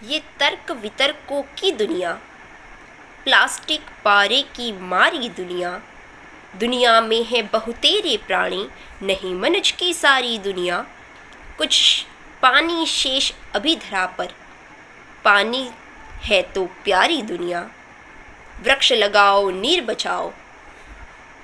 ये तर्क वितर्कों की दुनिया, प्लास्टिक पारे की मारी दुनिया, दुनिया में है बहुतेरे प्राणी, नहीं मनुज की सारी दुनिया। कुछ पानी शेष अभी धरा पर, पानी है तो प्यारी दुनिया। वृक्ष लगाओ नीर बचाओ,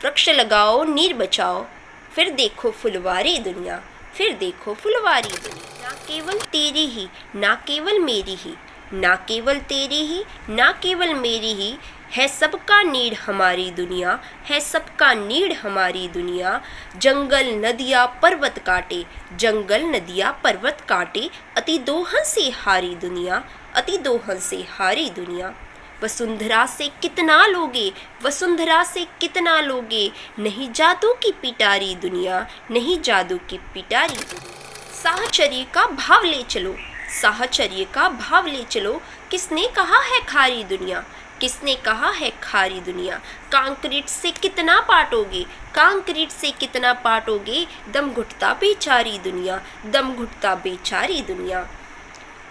वृक्ष लगाओ नीर बचाओ, फिर देखो फुलवारी दुनिया, फिर देखो फुलवारी दुनिया। ना केवल तेरी ही, ना केवल मेरी ही, ना केवल तेरी ही, ना केवल मेरी ही, है सबका नीड़ हमारी दुनिया, है सबका नीड़ हमारी दुनिया। जंगल नदियाँ पर्वत काटे, जंगल नदियाँ पर्वत काटे, अति दोहन से हारी दुनिया, अति दोहन से हारी दुनिया। वसुंधरा से कितना लोगे, वसुंधरा से कितना लोगे, नहीं जादू की पिटारी दुनिया, नहीं जादू की पिटारी दुनिया। साहचर्य का भाव ले चलो, साहचर्य का भाव ले चलो, किसने कहा है खारी दुनिया, किसने कहा है खारी दुनिया। कंक्रीट से कितना पाटोगे, कंक्रीट से कितना पाटोगे, दम घुटता बेचारी दुनिया, दम घुटता बेचारी दुनिया।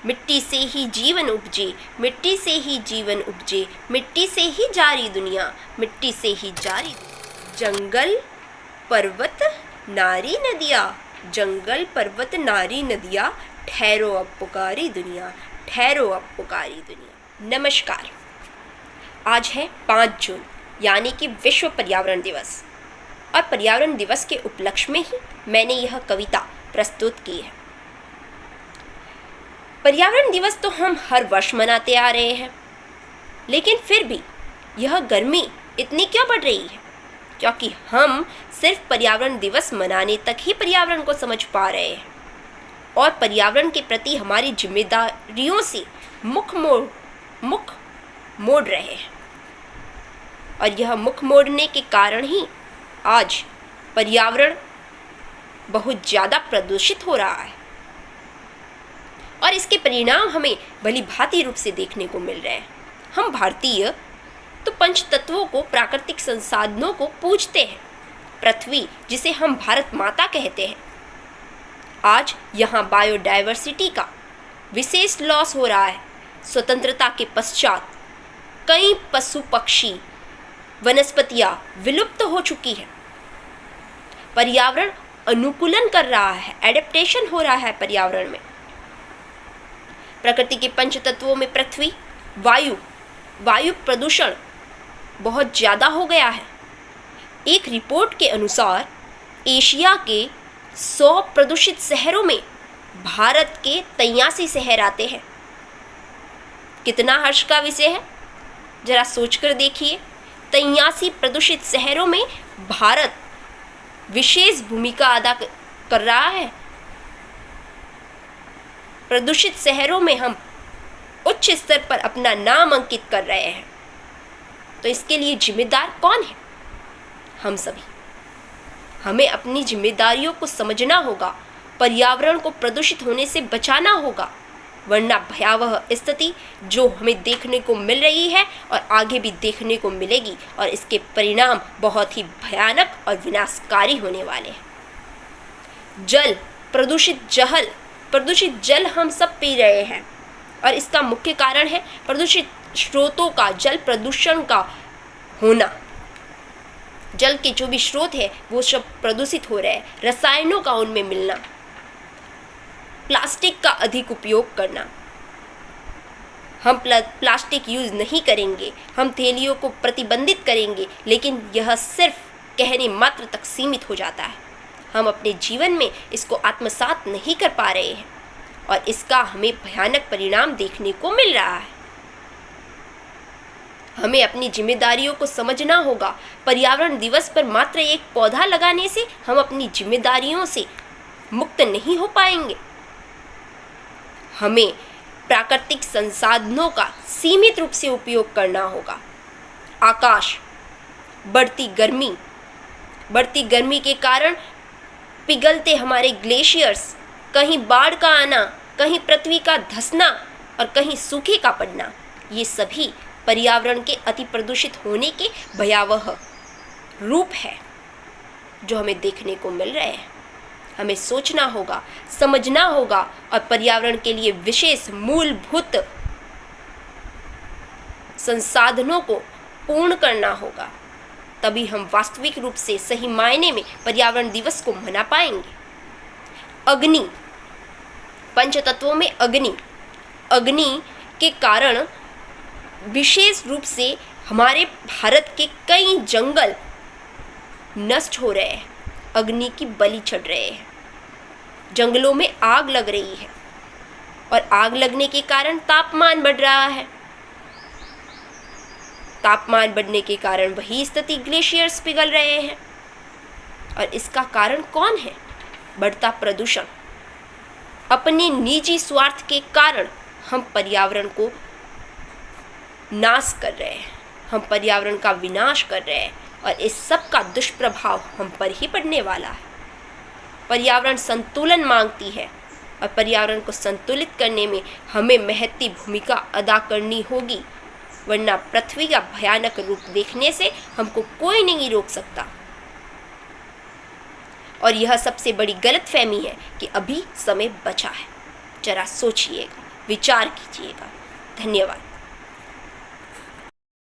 मिट्टी से ही जीवन उपजे, मिट्टी से ही जीवन उपजे, मिट्टी से ही जारी दुनिया, मिट्टी से ही जारी। जंगल पर्वत नारी नदिया, जंगल पर्वत नारी नदिया, ठहरो अब पुकारी दुनिया, ठहरो अब पुकारी दुनिया। नमस्कार। आज है 5 जून यानी कि विश्व पर्यावरण दिवस, और पर्यावरण दिवस के उपलक्ष्य में ही मैंने यह कविता प्रस्तुत की है। पर्यावरण दिवस तो हम हर वर्ष मनाते आ रहे हैं, लेकिन फिर भी यह गर्मी इतनी क्यों बढ़ रही है? क्योंकि हम सिर्फ पर्यावरण दिवस मनाने तक ही पर्यावरण को समझ पा रहे हैं और पर्यावरण के प्रति हमारी जिम्मेदारियों से मुख मोड़ रहे हैं। और यह मुख मोड़ने के कारण ही आज पर्यावरण बहुत ज़्यादा प्रदूषित हो रहा है और इसके परिणाम हमें भली भांति रूप से देखने को मिल रहे हैं। हम भारतीय तो पंच तत्वों को, प्राकृतिक संसाधनों को पूजते हैं। पृथ्वी, जिसे हम भारत माता कहते हैं, आज यहाँ बायोडायवर्सिटी का विशेष लॉस हो रहा है। स्वतंत्रता के पश्चात कई पशु पक्षी वनस्पतियाँ विलुप्त हो चुकी हैं। पर्यावरण अनुकूलन कर रहा है, एडेप्टेशन हो रहा है पर्यावरण में। प्रकृति के पंच तत्वों में पृथ्वी, वायु प्रदूषण बहुत ज़्यादा हो गया है। एक रिपोर्ट के अनुसार एशिया के 100 प्रदूषित शहरों में भारत के 83 शहर आते हैं। कितना हर्ष का विषय है, जरा सोचकर देखिए। 83 प्रदूषित शहरों में भारत विशेष भूमिका अदा कर रहा है। प्रदूषित शहरों में हम उच्च स्तर पर अपना नाम अंकित कर रहे हैं। तो इसके लिए जिम्मेदार कौन है? हम सभी। हमें अपनी जिम्मेदारियों को समझना होगा, पर्यावरण को प्रदूषित होने से बचाना होगा, वरना भयावह स्थिति जो हमें देखने को मिल रही है और आगे भी देखने को मिलेगी, और इसके परिणाम बहुत ही भयानक और विनाशकारी होने वाले हैं। जल, प्रदूषित जल हम सब पी रहे हैं और इसका मुख्य कारण है प्रदूषित स्रोतों का, जल प्रदूषण का होना। जल के जो भी स्रोत है वो सब प्रदूषित हो रहे हैं, रसायनों का उनमें मिलना, प्लास्टिक का अधिक उपयोग करना। हम प्लास्टिक यूज़ नहीं करेंगे, हम थैलियों को प्रतिबंधित करेंगे, लेकिन यह सिर्फ कहने मात्र तक सीमित हो जाता है। हम अपने जीवन में इसको आत्मसात नहीं कर पा रहे हैं और इसका हमें भयानक परिणाम देखने को मिल रहा है। हमें अपनी जिम्मेदारियों को समझना होगा। पर्यावरण दिवस पर मात्र एक पौधा लगाने से हम अपनी जिम्मेदारियों से मुक्त नहीं हो पाएंगे। हमें प्राकृतिक संसाधनों का सीमित रूप से उपयोग करना होगा। आकाश, बढ़ती गर्मी के कारण पिघलते हमारे ग्लेशियर्स, कहीं बाढ़ का आना, कहीं पृथ्वी का धंसना और कहीं सूखे का पड़ना, ये सभी पर्यावरण के अति प्रदूषित होने के भयावह रूप है जो हमें देखने को मिल रहे हैं। हमें सोचना होगा, समझना होगा और पर्यावरण के लिए विशेष मूलभूत संसाधनों को पूर्ण करना होगा। तभी हम वास्तविक रूप से सही मायने में पर्यावरण दिवस को मना पाएंगे। अग्नि, पंच तत्वों में अग्नि के कारण विशेष रूप से हमारे भारत के कई जंगल नष्ट हो रहे हैं, अग्नि की बलि चढ़ रहे हैं, जंगलों में आग लग रही है और आग लगने के कारण तापमान बढ़ रहा है। तापमान बढ़ने के कारण वही स्थिति, ग्लेशियर्स पिघल रहे हैं। और इसका कारण कौन है? बढ़ता प्रदूषण। अपने निजी स्वार्थ के कारण हम पर्यावरण को नाश कर रहे हैं, हम पर्यावरण का विनाश कर रहे हैं और इस सब का दुष्प्रभाव हम पर ही पड़ने वाला है। पर्यावरण संतुलन मांगती है और पर्यावरण को संतुलित करने में हमें महती भूमिका अदा करनी होगी, वरना पृथ्वी का भयानक रूप देखने से हमको कोई नहीं रोक सकता। और यह सबसे बड़ी गलतफहमी है कि अभी समय बचा है। जरा सोचिएगा, विचार कीजिएगा। धन्यवाद।